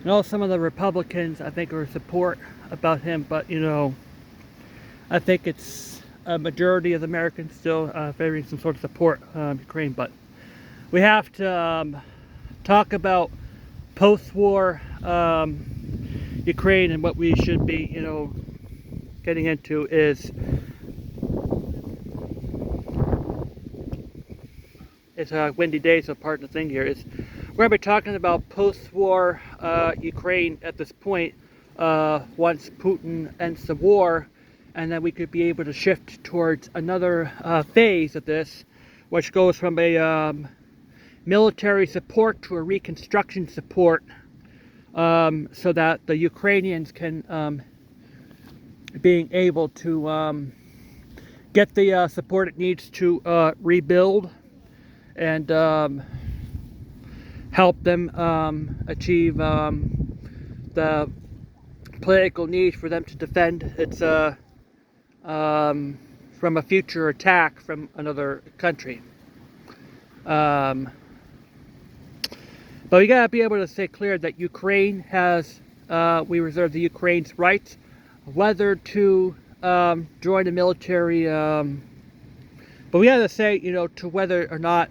Some of the Republicans, I think, are support about him, but, I think it's a majority of Americans still favoring some sort of support Ukraine. But we have to talk about post-war Ukraine, and what we should be, getting into is it's a windy day, so part of the thing here is we're going to be talking about post-war Ukraine at this point, once Putin ends the war, and then we could be able to shift towards another phase of this, which goes from a military support to a reconstruction support, so that the Ukrainians can being able to get the support it needs to rebuild and help them achieve the political need for them to defend its from a future attack from another country. But we gotta be able to say clear that Ukraine has, we reserve the Ukraine's rights, whether to join the military. But we gotta say, to whether or not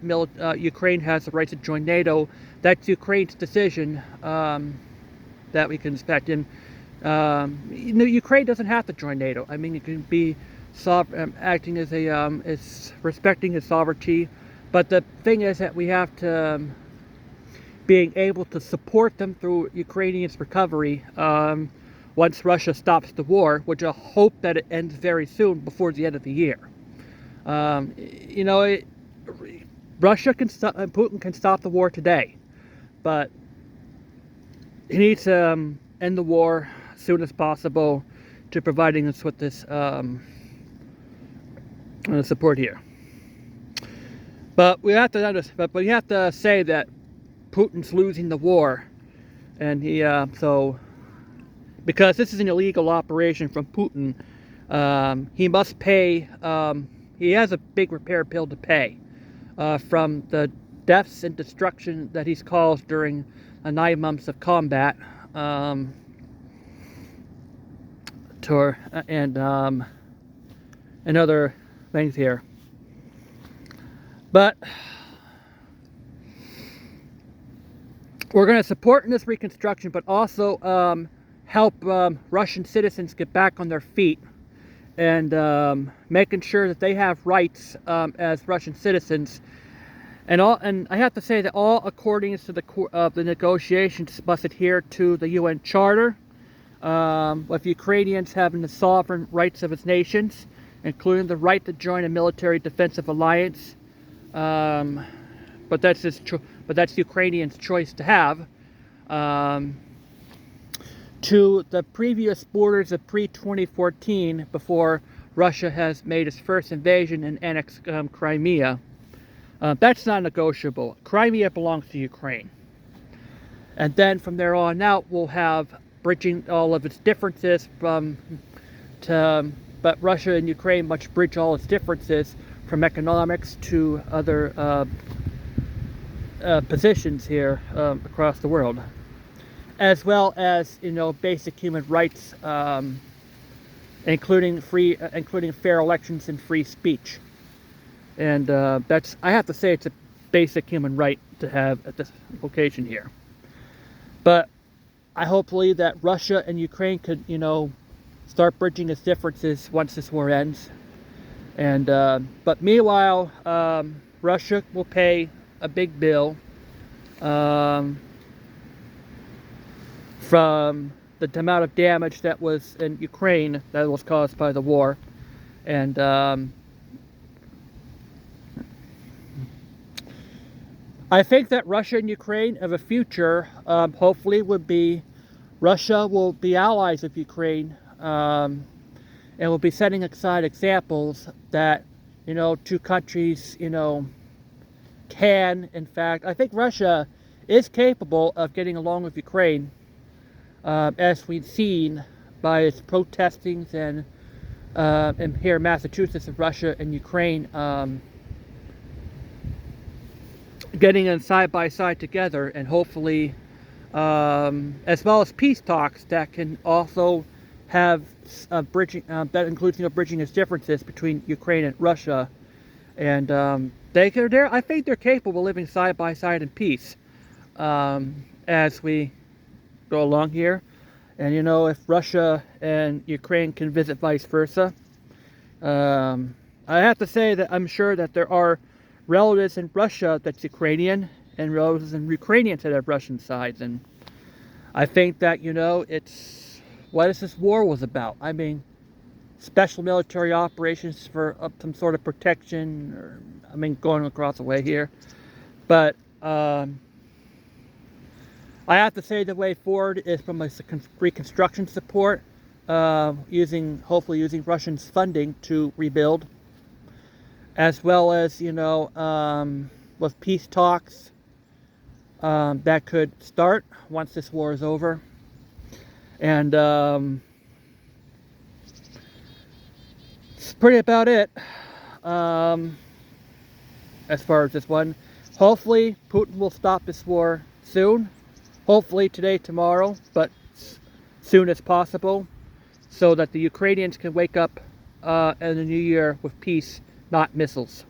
Ukraine has the right to join NATO. That's Ukraine's decision that we can expect. And Ukraine doesn't have to join NATO. I mean, it can be acting as it's respecting its sovereignty. But the thing is that we have to being able to support them through Ukrainians' recovery once Russia stops the war, which I hope that it ends very soon, before the end of the year. Russia can stop, and Putin can stop the war today, but he needs to end the war as soon as possible to providing us with this support here. But we have to but we have to say that Putin's losing the war, and because this is an illegal operation from Putin, he must pay. He has a big repair bill to pay from the deaths and destruction that he's caused during 9 months of combat, and other things here. But we're going to support in this reconstruction, but also help Russian citizens get back on their feet, and making sure that they have rights as Russian citizens. And I have to say that all accordings to the negotiations must adhere to the UN Charter, with Ukrainians having the sovereign rights of its nations, including the right to join a military defensive alliance. But that's Ukrainians' choice to have. To the previous borders of pre-2014, before Russia has made its first invasion and annexed Crimea. That's not negotiable. Crimea belongs to Ukraine. And then from there on out, we'll have bridging all of its differences but Russia and Ukraine must bridge all its differences from economics to other positions here across the world, as well as basic human rights, including fair elections and free speech. And I have to say, it's a basic human right to have at this location here. But I hopefully that Russia and Ukraine could start bridging its differences once this war ends. And but meanwhile, Russia will pay a big bill from the amount of damage that was in Ukraine that was caused by the war. And I think that Russia and Ukraine have a future. Hopefully, Russia will be allies of Ukraine, and will be setting aside examples that two countries can. In fact, I think Russia is capable of getting along with Ukraine, as we've seen by its protestings and here in Massachusetts, of Russia and Ukraine getting in side by side together, and hopefully as well as peace talks that can also have bridging, that includes, bridging its differences between Ukraine and Russia. And I think they're capable of living side by side in peace as we go along here. And if Russia and Ukraine can visit vice versa, I have to say that I'm sure that there are relatives in Russia that's Ukrainian and relatives in Ukrainians that have Russian sides. And I think that, it's what this war was about. I mean, special military operations for some sort of protection, or going across the way here. But I have to say the way forward is from a reconstruction support, hopefully using Russians' funding to rebuild, as well as with peace talks that could start once this war is over, and it's pretty about it as far as this one. Hopefully Putin will stop this war soon. Hopefully today, tomorrow, but soon as possible, so that the Ukrainians can wake up in the new year with peace, not missiles.